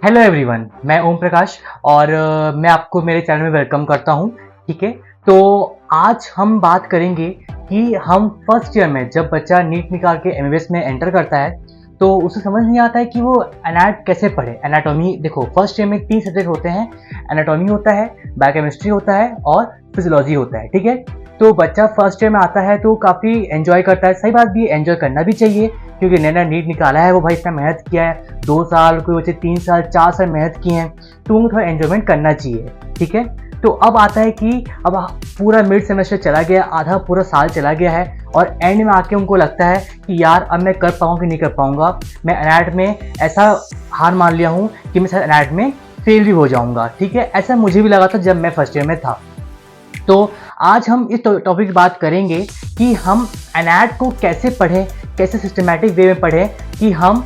Hello everyone, मैं ओम प्रकाश और मैं आपको मेरे चैनल में वेलकम करता हूं। ठीक है, तो आज हम बात करेंगे कि हम फर्स्ट ईयर में जब बच्चा नीट निकाल के एमबीबीएस में एंटर करता है तो उसे समझ नहीं आता है कि वो एनाट कैसे पढ़े। एनाटॉमी देखो, फर्स्ट ईयर में 3 सब्जेक्ट होते हैं। एनाटॉमी होता है, बायोकेमिस्ट्री होता है और फिजियोलॉजी होता है। ठीक है, तो बच्चा फर्स्ट ईयर में आता है तो काफ़ी एंजॉय करता है। सही बात भी, एंजॉय करना भी चाहिए क्योंकि नया नीट निकाला है, वो भाई इतना मेहनत किया है, 2 साल, कोई बच्चे 3 साल 4 साल मेहनत किए हैं, तो उनको थोड़ा एंजॉयमेंट करना चाहिए। ठीक है, तो अब आता है कि अब पूरा मिड सेमेस्टर चला गया, आधा पूरा साल चला गया है और एंड में आके उनको लगता है कि यार अब मैं कर पाऊँ कि नहीं कर पाऊँगा। मैं एनाट में ऐसा हार मान लिया हूँ कि मैं शायद एनाट में फेल भी हो जाऊँगा। ठीक है, ऐसा मुझे भी लगा था जब मैं फर्स्ट ईयर में था। तो आज हम इस टॉपिक की बात करेंगे कि हम एनाट को कैसे पढ़ें, कैसे सिस्टमैटिक वे में पढ़ें कि हम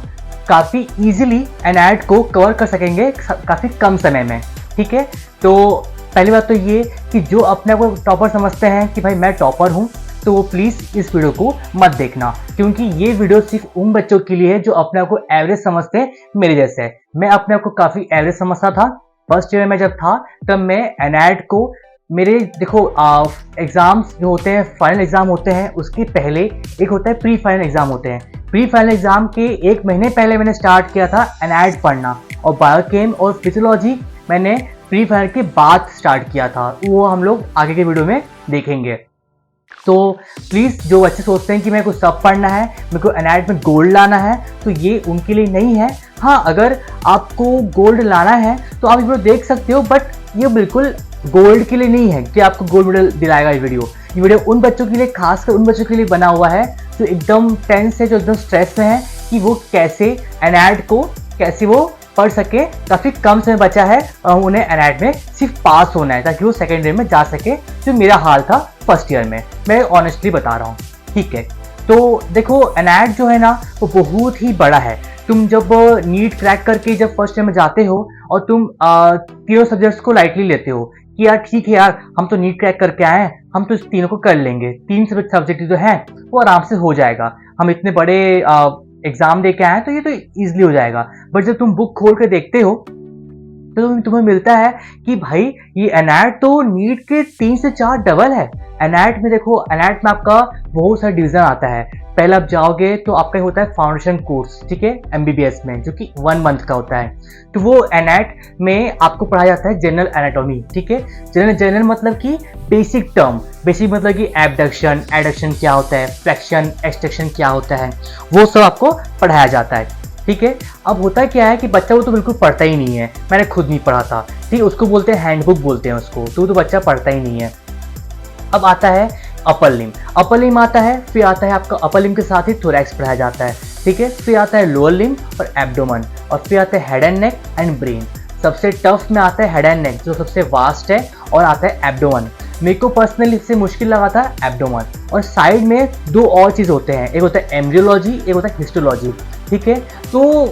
काफ़ी इजीली एनाट को कवर कर सकेंगे काफ़ी कम समय में। ठीक है, तो पहली बात तो ये कि जो अपने को टॉपर समझते हैं कि भाई मैं टॉपर हूँ, तो वो प्लीज़ इस वीडियो को मत देखना क्योंकि ये वीडियो सिर्फ उन बच्चों के लिए है जो अपने आप को एवरेज समझते हैं, मेरे जैसे। मैं अपने आप को काफ़ी एवरेज समझता था। फर्स्ट ईयर में जब था तब मैं एनाट को मेरे देखो एग्ज़ाम्स जो होते हैं, फाइनल एग्ज़ाम होते हैं, उसके पहले एक होता है प्री फाइनल एग्ज़ाम होते हैं। प्री फाइनल एग्ज़ाम के 1 महीने पहले मैंने स्टार्ट किया था एनाट पढ़ना और बायोकेम और फिजियोलॉजी मैंने प्री फाइनल के बाद स्टार्ट किया था। वो हम लोग आगे के वीडियो में देखेंगे। तो प्लीज़ जो बच्चे सोचते हैं कि मेरे को सब पढ़ना है, मेरे को एनाट में गोल्ड लाना है, तो ये उनके लिए नहीं है। हाँ, अगर आपको गोल्ड लाना है तो आप ये वीडियो देख सकते हो, बट ये बिल्कुल गोल्ड के लिए नहीं है कि आपको गोल्ड मेडल दिलाएगा ये वीडियो उन बच्चों के लिए, खासकर उन बच्चों के लिए बना हुआ है जो एकदम टेंस है, जो एकदम स्ट्रेस में है कि वो कैसे एनाट को कैसे वो पढ़ सके। काफ़ी कम समय बचा है और उन्हें एनाट में सिर्फ पास होना है ताकि वो सेकेंड ईयर में जा सके, जो मेरा हाल था फर्स्ट ईयर में। मैं ऑनेस्टली बता रहा हूँ। ठीक है, तो देखो एनाट जो है ना वो बहुत ही बड़ा है। तुम जब नीट क्रैक करके जब फर्स्ट ईयर में जाते हो और तुम तीनों सब्जेक्ट्स को लाइटली लेते हो कि यार ठीक है यार, हम तो नीट क्रैक करके आए हैं, हम तो इस तीनों को कर लेंगे, 3 सब्जेक्ट जो है वो आराम से हो जाएगा, हम इतने बड़े एग्जाम दे के आए हैं तो ये तो ईजिली हो जाएगा। बट जब तुम बुक खोल के देखते हो तो तुम्हें मिलता है कि भाई ये एनाट तो नीट के 3 से 4 डबल है। एनाट में देखो, एनाट में आपका बहुत सारा डिवीजन आता है। पहले आप जाओगे तो आपका होता है फाउंडेशन कोर्स, ठीक है, एमबीबीएस में, जो कि 1 मंथ का होता है। तो वो एनाट में आपको पढ़ाया जाता है जनरल एनाटॉमी। ठीक है, जनरल मतलब कि बेसिक टर्म, बेसिक मतलब कि एबडक्शन, एडक्शन क्या होता है, फ्लेक्शन, एक्सटेंशन क्या होता है, वो सब आपको पढ़ाया जाता है। ठीक है, अब होता क्या है कि बच्चा वो तो बिल्कुल पढ़ता ही नहीं है। मैंने खुद नहीं पढ़ा था। ठीक, उसको बोलते हैं हैंडबुक बोलते हैं उसको, तो बच्चा पढ़ता ही नहीं है। अब आता है अपर लिम्ब। अपर लिम्ब आता है, फिर आता है आपका अपर लिम्ब के साथ ही थोरैक्स पढ़ाया जाता है। ठीक है, फिर आता है लोअर लिम्ब और एब्डोमेन, और फिर आता है head and neck and brain. सबसे टफ में आता है हेड एंड नेक जो सबसे वास्ट है, और आता है एब्डोमेन। मेरे को पर्सनली इससे मुश्किल लगा था एब्डोमेन। और साइड में 2 और चीज़ होते हैं, एक होता है एम्ब्रियोलॉजी, एक होता है हिस्टोलॉजी। ठीक है, तो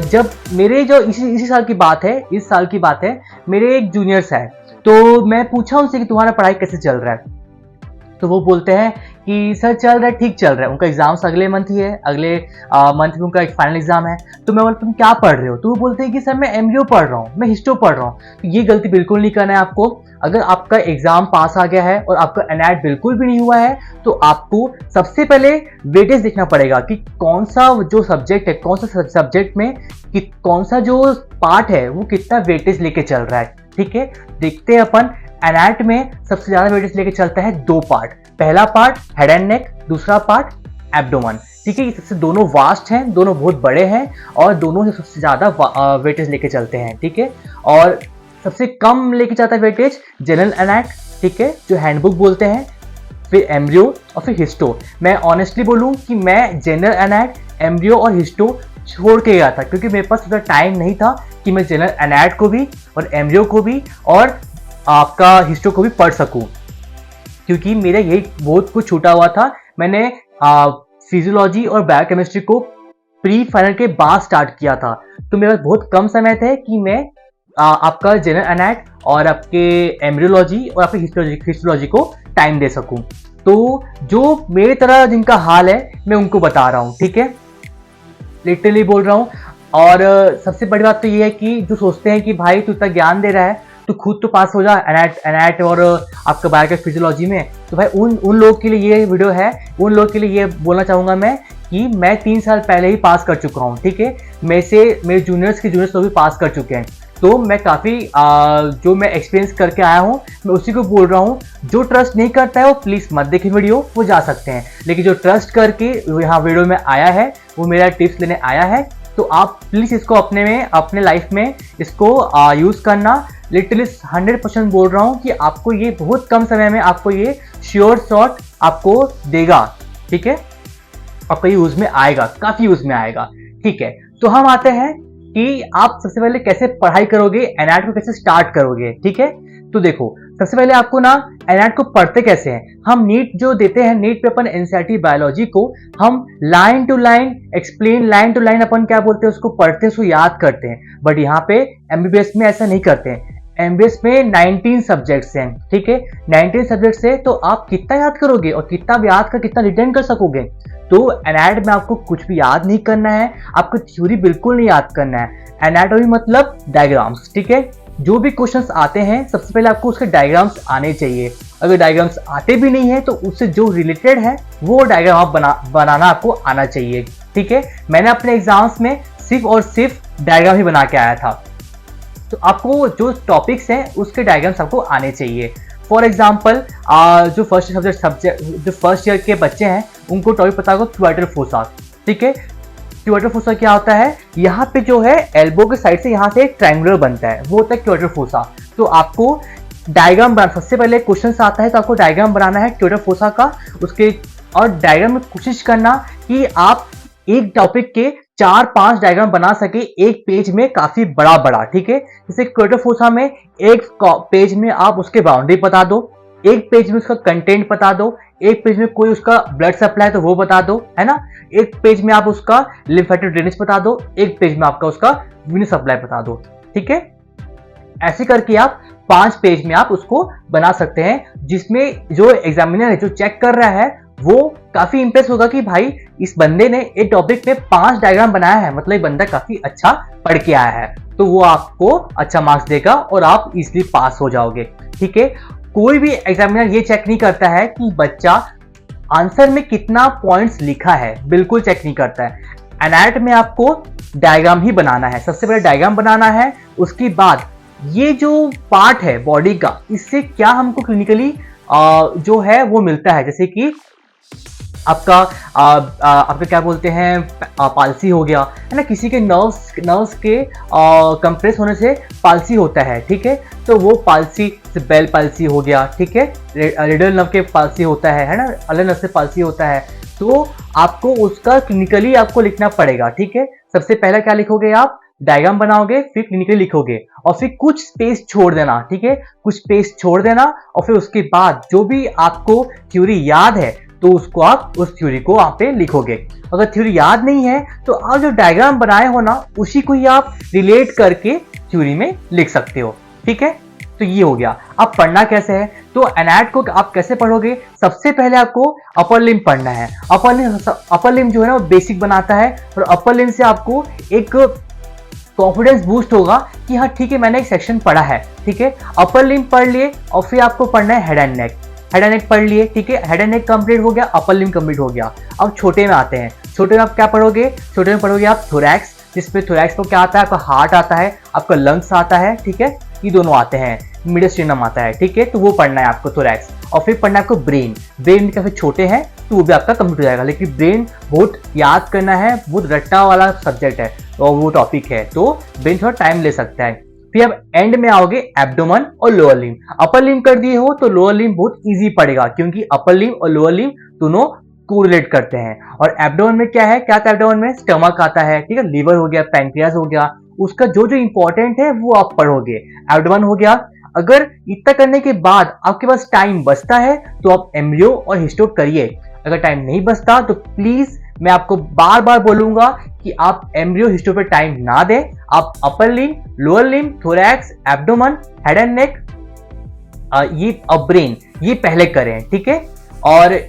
जब मेरे जो इसी साल की बात है, इस साल की बात है, मेरे एक जूनियर्स है, तो मैं पूछा उनसे कि तुम्हारा पढ़ाई कैसे चल रहा है, तो वो बोलते हैं कि सर चल रहा है, ठीक चल रहा है। उनका एग्जाम्स अगले मंथ ही है, अगले मंथ में उनका एक फाइनल एग्जाम है। तो मैं बोलता तुम क्या पढ़ रहे हो, तो वो बोलते हैं कि सर मैं एमबीओ पढ़ रहा हूँ, मैं हिस्टो पढ़ रहा हूँ। तो ये गलती बिल्कुल नहीं करना है आपको। अगर आपका एग्जाम पास आ गया है और आपका एनाट बिल्कुल भी नहीं हुआ है, तो आपको सबसे पहले वेटेज देखना पड़ेगा कि कौन सा जो सब्जेक्ट है, कौन सा सब्जेक्ट में कि कौन सा जो पार्ट है वो कितना वेटेज लेके चल रहा है। ठीक है, देखते हैं अपन। एनाट में सबसे ज्यादा वेटेज लेके चलता है 2 पार्ट। पहला पार्ट हेड एंड नेक, दूसरा पार्ट एब्डोमेन। ठीक है, ये सबसे दोनों वास्ट हैं, दोनों बहुत बड़े हैं और दोनों से सबसे ज्यादा वेटेज लेके चलते हैं। ठीक है, और सबसे कम लेके जाता है वेटेज जनरल एनाट, ठीक है, जो हैंडबुक बोलते हैं, फिर एम्ब्रियो और फिर हिस्टो। मैं ऑनेस्टली बोलूँ कि मैं जनरल एनाट, एम्ब्रियो और हिस्टो छोड़ के गया था क्योंकि मेरे पास उतना टाइम नहीं था कि मैं जनरल एनाट को भी और एम्ब्रियो को भी और आपका हिस्टो को भी पढ़ सकूं, क्योंकि मेरा यही बहुत कुछ छूटा हुआ था। मैंने फिजियोलॉजी और बायोकेमिस्ट्री को प्री फाइनल के बाद स्टार्ट किया था, तो मेरे पास बहुत कम समय थे कि मैं आपका जनरल एनाट और आपके एम्ब्रियोलॉजी और आपके हिस्टोलॉजी को टाइम दे सकूं। तो जो मेरे तरह जिनका हाल है मैं उनको बता रहा हूं। ठीक है, लिटरली बोल रहा हूं, और सबसे बड़ी बात तो ये है कि जो सोचते हैं कि भाई तू इतना ज्ञान दे रहा है तो खुद तो पास हो जा एनएट और आपका बायोकेमिस्ट्री फिजियोलॉजी में, तो भाई उन लोगों के लिए ये वीडियो है। उन लोगों के लिए ये बोलना चाहूँगा मैं कि मैं 3 साल पहले ही पास कर चुका हूँ, ठीक है। मेरे जूनियर्स लोग भी पास कर चुके हैं, तो मैं काफ़ी जो मैं एक्सपीरियंस करके आया हूँ मैं उसी को बोल रहा हूँ। जो ट्रस्ट नहीं करता है वो प्लीज़ मत देखें वीडियो, वो जा सकते हैं, लेकिन जो ट्रस्ट करके यहाँ वीडियो में आया है वो मेरा टिप्स लेने आया है, तो आप प्लीज़ इसको अपने लाइफ में इसको यूज़ करना। लिटरली 100% बोल रहा हूँ कि आपको ये बहुत कम समय में आपको ये श्योर शॉट आपको देगा, ठीक है। आपको यूज़ में आएगा, काफ़ी यूज़ में आएगा, ठीक है। तो हम आते हैं कि आप सबसे पहले कैसे पढ़ाई करोगे, एनएट को कैसे स्टार्ट करोगे, ठीक है। तो देखो, सबसे पहले आपको ना एनएट को पढ़ते कैसे हैं। हम नीट जो देते हैं, नीट पे अपन एनसीईआरटी बायोलॉजी को हम line to line explain, line to line अपन क्या बोलते हैं उसको पढ़ते हैं, उसको याद करते हैं। बट यहाँ पे एमबीबीएस में ऐसा नहीं करते हैं। एमबीबीएस में 19 सब्जेक्ट्स हैं, ठीक है। 19 सब्जेक्ट्स है तो आप कितना याद करोगे और कितना याद कर कितना रिटेन कर सकोगे। तो एनएट में आपको कुछ भी याद नहीं करना है, आपको थ्योरी बिल्कुल नहीं याद करना है। एनाटॉमी मतलब डायग्राम्स, ठीक है। जो भी क्वेश्चंस आते हैं सबसे पहले आपको उसके डायग्राम्स आने चाहिए। अगर डायग्राम्स आते भी नहीं है तो उससे जो रिलेटेड है वो डायग्राम आप बनाना आपको आना चाहिए, ठीक है। मैंने अपने एग्जाम्स में सिर्फ और सिर्फ डायग्राम ही बना के आया था। तो आपको जो टॉपिक्स हैं उसके डायग्राम्स आपको आने चाहिए। फॉर एग्जाम्पल जो फर्स्ट ईयर के बच्चे हैं उनको टॉपिक पता होगा क्वाड्रिल फोसा, ठीक है। क्वाड्रिल फोसा क्या होता है, यहाँ पे जो है एल्बो के साइड से यहाँ से एक ट्रायंगुलर बनता है, वो होता है क्वाड्रिल फोसा। तो आपको डायग्राम बनाना, सबसे पहले क्वेश्चन आता है तो आपको डायग्राम बनाना है क्वाड्रिल फोसा का, उसके और डायग्राम में कोशिश करना कि आप एक टॉपिक के 4-5 डायग्राम बना सके एक पेज में, काफी बड़ा बड़ा, ठीक है। जैसे क्वाड्रिल फोसा में एक पेज में आप उसके बाउंड्री बता दो, एक पेज में उसका कंटेंट बता दो, एक पेज में कोई उसका ब्लड सप्लाई तो वो बता दो, है ना। एक पेज में आप उसका लिम्फेटिक ड्रेनेज बता दो, एक पेज में आपका उसका वीनस सप्लाई बता दो, ठीक है। ऐसे करके आप 5 पेज में आप उसको बना सकते हैं, जिसमें जो एग्जामिनर है जो चेक कर रहा है वो काफी इंप्रेस होगा कि भाई इस बंदे ने एक टॉपिक पे 5 डायग्राम बनाया है, मतलब ये बंदा काफी अच्छा पढ़ के आया है। तो वो आपको अच्छा मार्क्स देगा और आप इजीली पास हो जाओगे, ठीक है। कोई भी एग्जामिनर ये चेक नहीं करता है कि बच्चा आंसर में कितना पॉइंट्स लिखा है, बिल्कुल चेक नहीं करता है। एनएट में आपको डायग्राम ही बनाना है, सबसे पहले डायग्राम बनाना है। उसके बाद ये जो पार्ट है बॉडी का, इससे क्या हमको क्लिनिकली जो है वो मिलता है, जैसे कि आपका क्या बोलते हैं पालसी हो गया, है ना। किसी के नर्व्स के कंप्रेस होने से पालसी होता है, ठीक है। तो वो पालसी बेल पालसी हो गया, ठीक है। रेडियल नर्व के पालसी होता है ना, अलग नर्व से पालसी होता है। तो आपको उसका क्लिनिकली आपको लिखना पड़ेगा, ठीक है। सबसे पहले क्या लिखोगे आप, डायग्राम बनाओगे, फिर क्लिनिकली लिखोगे और फिर कुछ स्पेस छोड़ देना, ठीक है। कुछ स्पेस छोड़ देना और फिर उसके बाद जो भी आपको थ्योरी याद है तो उसको आप उस थ्योरी को वहां पे लिखोगे। अगर थ्योरी याद नहीं है तो आप जो डायग्राम बनाए हो ना उसी को ही आप रिलेट करके थ्योरी में लिख सकते हो, ठीक है। तो ये हो गया। अब पढ़ना कैसे है, तो एनएट को आप कैसे पढ़ोगे, सबसे पहले आपको अपर लिम्ब पढ़ना है। अपर लिम्ब जो है ना वो बेसिक बनाता है और अपर लिम्ब से आपको एक कॉन्फिडेंस बूस्ट होगा कि हाँ ठीक है मैंने एक सेक्शन पढ़ा है, ठीक है। अपर लिम्ब पढ़ लिए और फिर आपको पढ़ना है head and neck. Head and neck पढ़ लिए, ठीक है। हेड एंड नेक कंप्लीट हो गया, अपर लिम्ब कंप्लीट हो गया। अब छोटे में आते हैं। छोटे में आप क्या पढ़ोगे, छोटे में पढ़ोगे आप थोरैक्स, जिसपे थोरैक्स को क्या आता है, आपका हार्ट आता है, आपका लंग्स आता है, ठीक है। ये दोनों आते हैं, मीडियस्टिनम आता है, ठीक है। तो वो पढ़ना है आपको थोरैक्स। और फिर पढ़ना है आपको ब्रेन। ब्रेन काफी छोटे हैं तो वो भी आपका कंप्लीट हो जाएगा, लेकिन ब्रेन बहुत याद करना है, बहुत रट्टा वाला सब्जेक्ट है और वो टॉपिक है, तो ब्रेन थोड़ा टाइम ले सकता है। फिर अब एंड में आओगे एब्डोमेन और लोअर लिम्ब। अपर लिम्ब कर दिए हो तो लोअर लिम्ब बहुत इजी पड़ेगा, क्योंकि अपर लिम्ब और लोअर लिम्ब दोनों कोरिलेट करते हैं। और एब्डोमेन में क्या है, क्या था एब्डोमेन में, स्टमक आता है, ठीक है। लिवर हो गया, पैंक्रियास हो गया, उसका जो जो इंपॉर्टेंट है वो आप पढ़ोगे। एब्डोमेन हो गया। अगर इतना करने के बाद आपके पास टाइम बचता है तो आप एम्ब्रियो और हिस्टो करिए। अगर टाइम नहीं बचता तो प्लीज मैं आपको बार बार बोलूंगा कि आप एम्ब्रियो हिस्टो पे टाइम ना दें। आप upper limb, lower limb, thorax, abdomen, head and neck, ये ब्रेन, ये पहले करें, ठीक है। और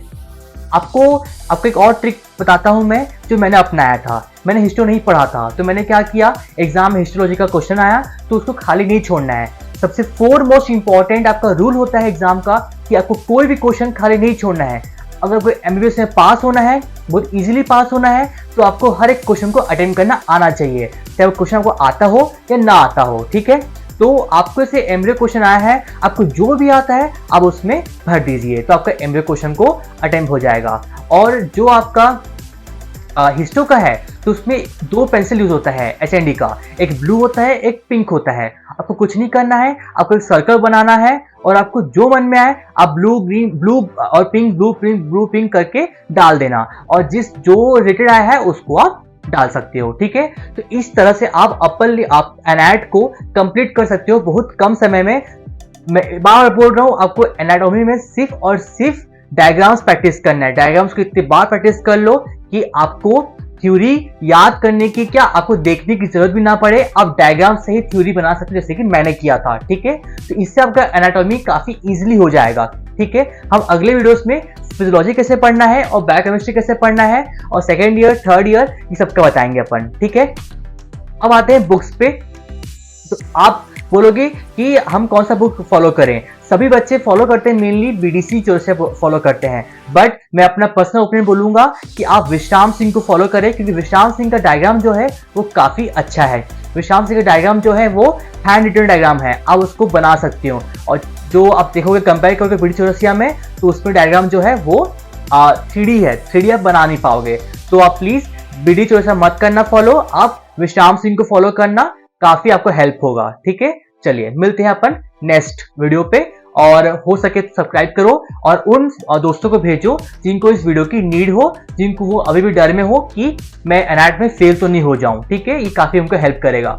आपको एक और ट्रिक बताता हूं मैं जो मैंने अपनाया था। मैंने हिस्ट्री नहीं पढ़ा था, तो मैंने क्या किया, एग्जाम में हिस्ट्रोलॉजी का क्वेश्चन आया तो उसको खाली नहीं छोड़ना है। सबसे फोरमोस्ट इंपॉर्टेंट आपका रूल होता है एग्जाम का कि आपको कोई भी क्वेश्चन खाली नहीं छोड़ना है। अगर कोई एमबीबीएस में पास होना है, बहुत इजीली पास होना है, तो आपको हर एक क्वेश्चन को अटेम्प्ट करना आना चाहिए, चाहे वो क्वेश्चन आपको आता हो या ना आता हो, ठीक है। तो आपको इसे एमबीए क्वेश्चन आया है, आपको जो भी आता है आप उसमें भर दीजिए, तो आपका एमबीए क्वेश्चन को अटेम्प्ट हो जाएगा। और जो आपका हिस्टो का है तो उसमें 2 पेंसिल यूज होता है HND का, एक ब्लू होता है, एक पिंक होता है। आपको कुछ नहीं करना है, आपको एक सर्कल बनाना है और आपको जो मन में आए आप ब्लू ग्रीन ब्लू और पिंक ब्लू पिंक करके डाल देना, और जो रिलेटेड आया है उसको आप डाल सकते हो, ठीक है। तो इस तरह से आप आप एनआईटी को कंप्लीट कर सकते हो बहुत कम समय में। मैं बार बोल रहा हूँ, आपको एनाटॉमी में सिर्फ और सिर्फ डायग्राम्स प्रैक्टिस करना है। डायग्राम्स को इतनी बार प्रैक्टिस कर लो कि आपको थ्योरी याद करने की क्या, आपको देखने की जरूरत भी ना पड़े, आप डायग्राम से ही थ्योरी बना सकते हो, जैसे कि मैंने किया था, ठीक है। तो इससे आपका एनाटॉमी काफी इजीली हो जाएगा, ठीक है। हम अगले वीडियोस में फिजियोलॉजी कैसे पढ़ना है और बायोकेमिस्ट्री कैसे पढ़ना है और सेकेंड ईयर थर्ड ईयर ये सबका बताएंगे अपन, ठीक है। अब आते हैं बुक्स पे। तो आप बोलोगे कि हम कौन सा बुक फॉलो करें। सभी बच्चे फॉलो करते हैं मेनली BDC से फॉलो करते हैं, बट मैं अपना पर्सनल ओपिनियन बोलूंगा कि आप विश्राम सिंह को फॉलो करें, क्योंकि विश्राम सिंह का डायग्राम जो है वो काफी अच्छा है। विश्राम सिंह का डायग्राम जो है वो हैंड रिटन डायग्राम है, आप उसको बना सकते हो। और जो आप देखोगे कंपेयर करोगे BD में, तो उसमें डायग्राम जो है वो 3D है, 3D आप बना नहीं पाओगे। तो आप प्लीज BD मत करना फॉलो, आप विश्राम सिंह को फॉलो करना, काफी आपको हेल्प होगा, ठीक है। चलिए मिलते हैं अपन नेक्स्ट वीडियो पे, और हो सके तो सब्सक्राइब करो और उन दोस्तों को भेजो जिनको इस वीडियो की नीड हो, जिनको वो अभी भी डर में हो कि मैं एनआईटी में फेल तो नहीं हो जाऊं, ठीक है। ये काफी उनको हेल्प करेगा।